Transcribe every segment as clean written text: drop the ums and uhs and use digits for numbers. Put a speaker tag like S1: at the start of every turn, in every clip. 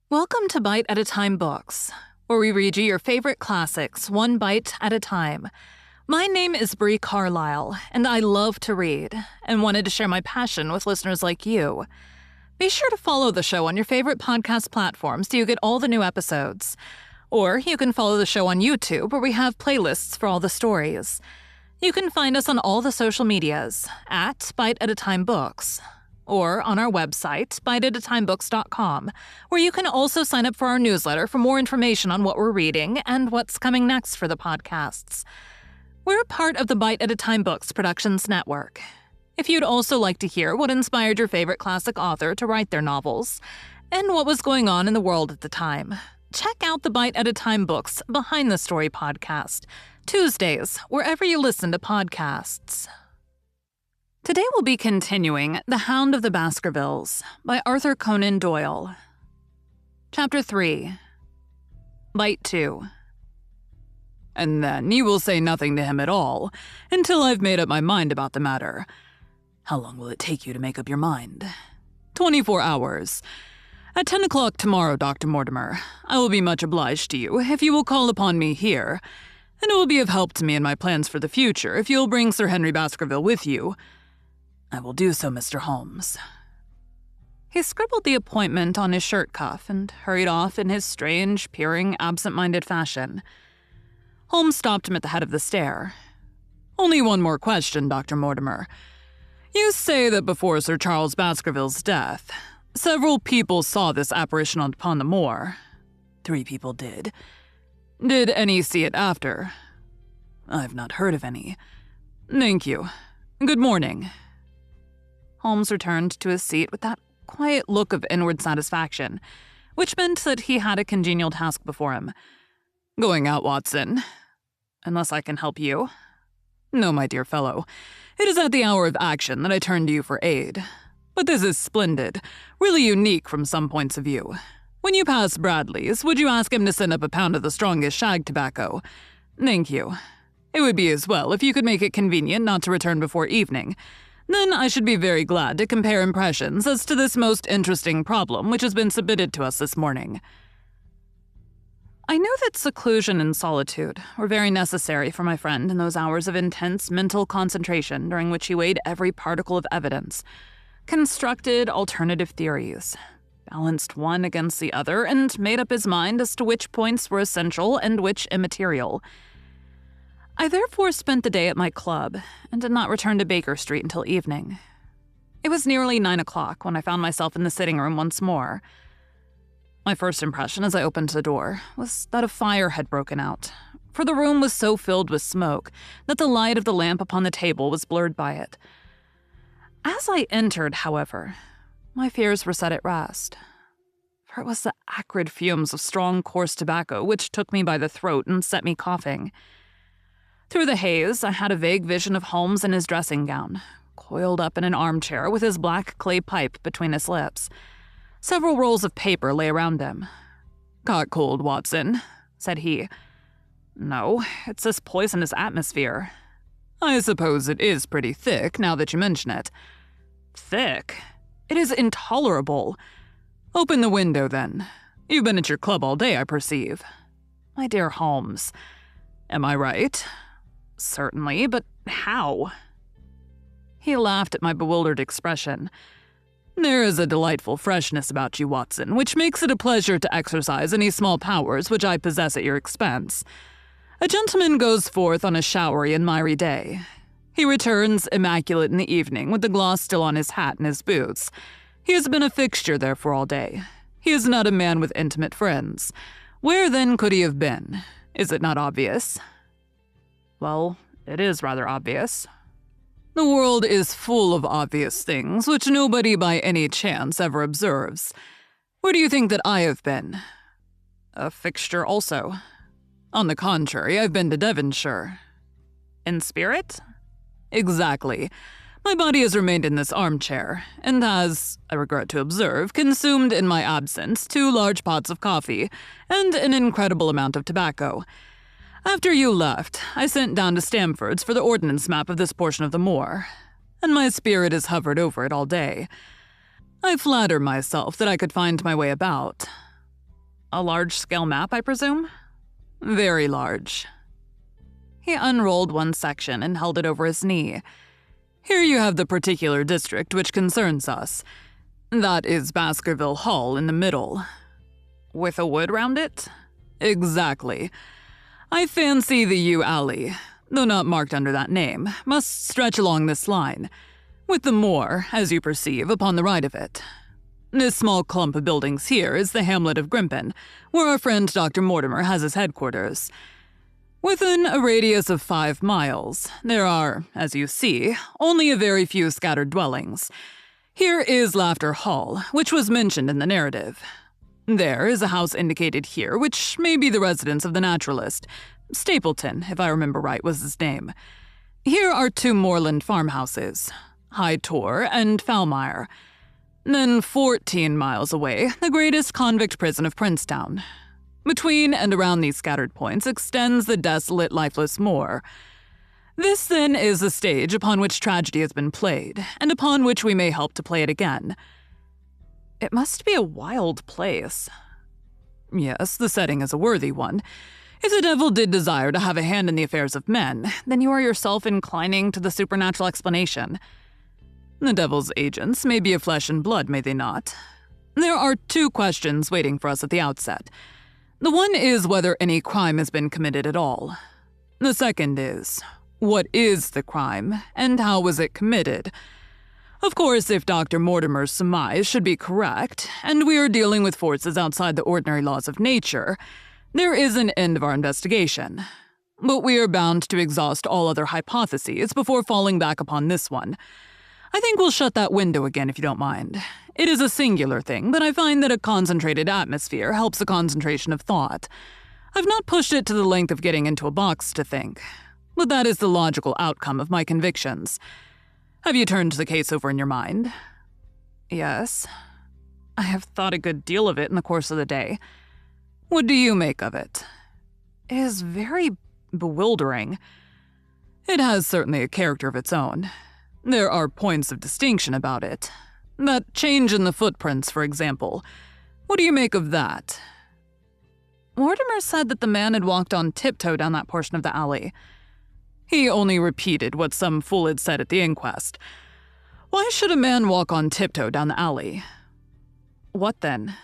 S1: Welcome to Bite at a Time Books, where we read you your favorite classics one bite at a time. My name is Bree Carlile, and I love to read, and wanted to share my passion with listeners like you. Be sure to follow the show on your favorite podcast platforms so you get all the new episodes. Or you can follow the show on YouTube, where we have playlists for all the stories. You can find us on all the social medias at Bite at a Time Books, or on our website, biteatatimebooks.com, where you can also sign up for our newsletter for more information on what we're reading and what's coming next for the podcasts. We're part of the Bite at a Time Books Productions Network. If you'd also like to hear what inspired your favorite classic author to write their novels, and what was going on in the world at the time, check out the Bite at a Time Books Behind the Story podcast, Tuesdays, wherever you listen to podcasts. Today we'll be continuing The Hound of the Baskervilles by Arthur Conan Doyle. Chapter 3. Bite 2. And then you will say nothing to him at all, until I've made up my mind about the matter. How long will it take you to make up your mind? 24 hours. At 10 o'clock tomorrow, Dr. Mortimer, I will be much obliged to you if you will call upon me here, and it will be of help to me in my plans for the future if you'll bring Sir Henry Baskerville with you. I will do so, Mr. Holmes. He scribbled the appointment on his shirt cuff and hurried off in his strange, peering, absent-minded fashion. Holmes stopped him at the head of the stair. Only one more question, Dr. Mortimer. You say that before Sir Charles Baskerville's death, several people saw this apparition upon the moor. 3 people did. Did any see it after? I've not heard of any. Thank you. Good morning. Holmes returned to his seat with that quiet look of inward satisfaction, which meant that he had a congenial task before him. Going out, Watson. Unless I can help you. No, my dear fellow. It is at the hour of action that I turn to you for aid. But this is splendid, really unique from some points of view. When you pass Bradley's, would you ask him to send up a pound of the strongest shag tobacco? Thank you. It would be as well if you could make it convenient not to return before evening. Then I should be very glad to compare impressions as to this most interesting problem which has been submitted to us this morning. I knew that seclusion and solitude were very necessary for my friend in those hours of intense mental concentration during which he weighed every particle of evidence, constructed alternative theories, balanced one against the other, and made up his mind as to which points were essential and which immaterial. I therefore spent the day at my club and did not return to Baker Street until evening. It was nearly 9 o'clock when I found myself in the sitting room once more. My first impression as I opened the door was that a fire had broken out, for the room was so filled with smoke that the light of the lamp upon the table was blurred by it. As I entered, however, my fears were set at rest, for it was the acrid fumes of strong, coarse tobacco which took me by the throat and set me coughing. Through the haze, I had a vague vision of Holmes in his dressing gown, coiled up in an armchair with his black clay pipe between his lips. Several rolls of paper lay around him. "Caught cold, Watson," said he. "No, it's this poisonous atmosphere. I suppose it is pretty thick, now that you mention it." "Thick? It is intolerable." "Open the window, then. You've been at your club all day, I perceive." "My dear Holmes, am I right?" "Certainly, but how?" He laughed at my bewildered expression. "There is a delightful freshness about you, Watson, which makes it a pleasure to exercise any small powers which I possess at your expense. A gentleman goes forth on a showery and miry day. He returns immaculate in the evening with the gloss still on his hat and his boots. He has been a fixture there for all day. He is not a man with intimate friends. Where then could he have been? Is it not obvious?" "Well, it is rather obvious." "The world is full of obvious things which nobody by any chance ever observes. Where do you think that I have been?" "A fixture also." "On the contrary, I've been to Devonshire." "In spirit?" "Exactly. My body has remained in this armchair, and has, I regret to observe, consumed in my absence 2 large pots of coffee and an incredible amount of tobacco. After you left, I sent down to Stamford's for the ordnance map of this portion of the moor, and my spirit has hovered over it all day. I flatter myself that I could find my way about. A large-scale map, I presume? Very large. He unrolled one section and held it over his knee. Here you have the particular district which concerns us. That is Baskerville Hall in the middle. With a wood round it? Exactly. I fancy the yew alley, though not marked under that name, must stretch along this line, with the moor, as you perceive, upon the right of it. This small clump of buildings here is the hamlet of Grimpen, where our friend Dr. Mortimer has his headquarters. Within a radius of 5 miles, there are, as you see, only a very few scattered dwellings. Here is Laughter Hall, which was mentioned in the narrative. There is a house indicated here, which may be the residence of the naturalist. Stapleton, if I remember right, was his name. Here are 2 moorland farmhouses, High Tor and Falmire. Then 14 miles away, the greatest convict prison of Princetown. Between and around these scattered points extends the desolate, lifeless moor. This, then, is the stage upon which tragedy has been played, and upon which we may help to play it again. It must be a wild place. Yes, the setting is a worthy one. If the devil did desire to have a hand in the affairs of men, then you are yourself inclining to the supernatural explanation. The devil's agents may be of flesh and blood, may they not? There are 2 questions waiting for us at the outset. The one is whether any crime has been committed at all. The second is, what is the crime, and how was it committed? Of course, if Dr. Mortimer's surmise should be correct, and we are dealing with forces outside the ordinary laws of nature, there is an end of our investigation. But we are bound to exhaust all other hypotheses before falling back upon this one. I think we'll shut that window again if you don't mind. It is a singular thing, but I find that a concentrated atmosphere helps the concentration of thought. I've not pushed it to the length of getting into a box to think, but that is the logical outcome of my convictions. Have you turned the case over in your mind? Yes. I have thought a good deal of it in the course of the day. What do you make of it? It is very bewildering. It has certainly a character of its own. There are points of distinction about it. That change in the footprints, for example. What do you make of that? Mortimer said that the man had walked on tiptoe down that portion of the alley. He only repeated what some fool had said at the inquest. Why should a man walk on tiptoe down the alley? What then?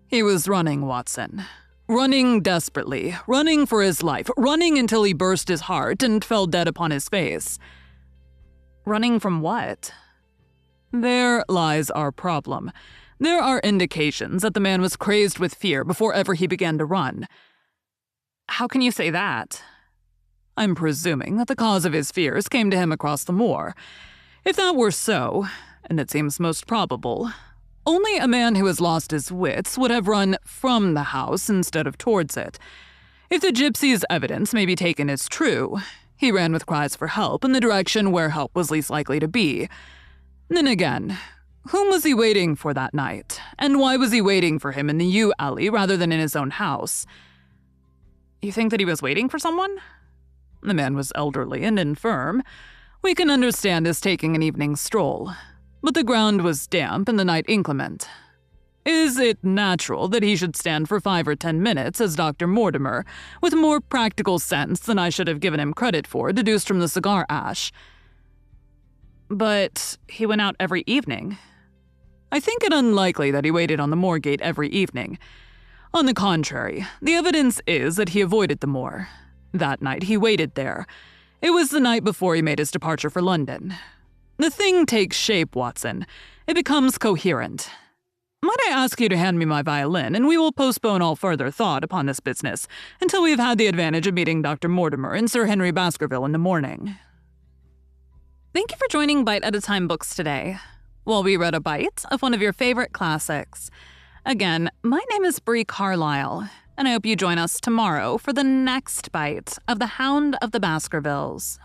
S1: He was running, Watson. Running desperately, running for his life, running until he burst his heart and fell dead upon his face. Running from what? There lies our problem. There are indications that the man was crazed with fear before ever he began to run. How can you say that? I'm presuming that the cause of his fears came to him across the moor. If that were so, and it seems most probable, only a man who has lost his wits would have run from the house instead of towards it. If the gypsy's evidence may be taken as true, he ran with cries for help in the direction where help was least likely to be. Then again, whom was he waiting for that night? And why was he waiting for him in the yew alley rather than in his own house? You think that he was waiting for someone? The man was elderly and infirm. We can understand his taking an evening stroll. But the ground was damp and the night inclement. Is it natural that he should stand for 5 or 10 minutes as Dr. Mortimer, with more practical sense than I should have given him credit for, deduced from the cigar ash? But he went out every evening. I think it unlikely that he waited on the moor gate every evening. On the contrary, the evidence is that he avoided the moor. That night he waited there. It was the night before he made his departure for London. The thing takes shape, Watson. It becomes coherent. Might I ask you to hand me my violin, and we will postpone all further thought upon this business until we have had the advantage of meeting Dr. Mortimer and Sir Henry Baskerville in the morning. Thank you for joining Bite at a Time Books today, while we read a bite of one of your favorite classics. Again, my name is Bree Carlile, and I hope you join us tomorrow for the next bite of The Hound of the Baskervilles.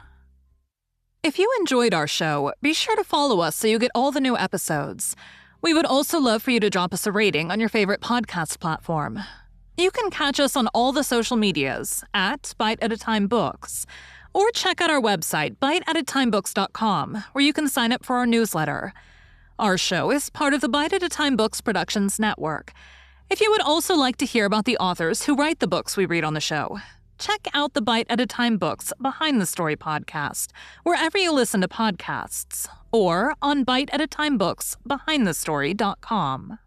S1: If you enjoyed our show, be sure to follow us so you get all the new episodes. We would also love for you to drop us a rating on your favorite podcast platform. You can catch us on all the social medias at Bite at a Time Books, or check out our website, biteatatimebooks.com, where you can sign up for our newsletter. Our show is part of the Bite at a Time Books Productions Network. If you would also like to hear about the authors who write the books we read on the show, check out the Bite at a Time Books Behind the Story podcast, wherever you listen to podcasts, or on biteatatimebooksbehindthestory.com.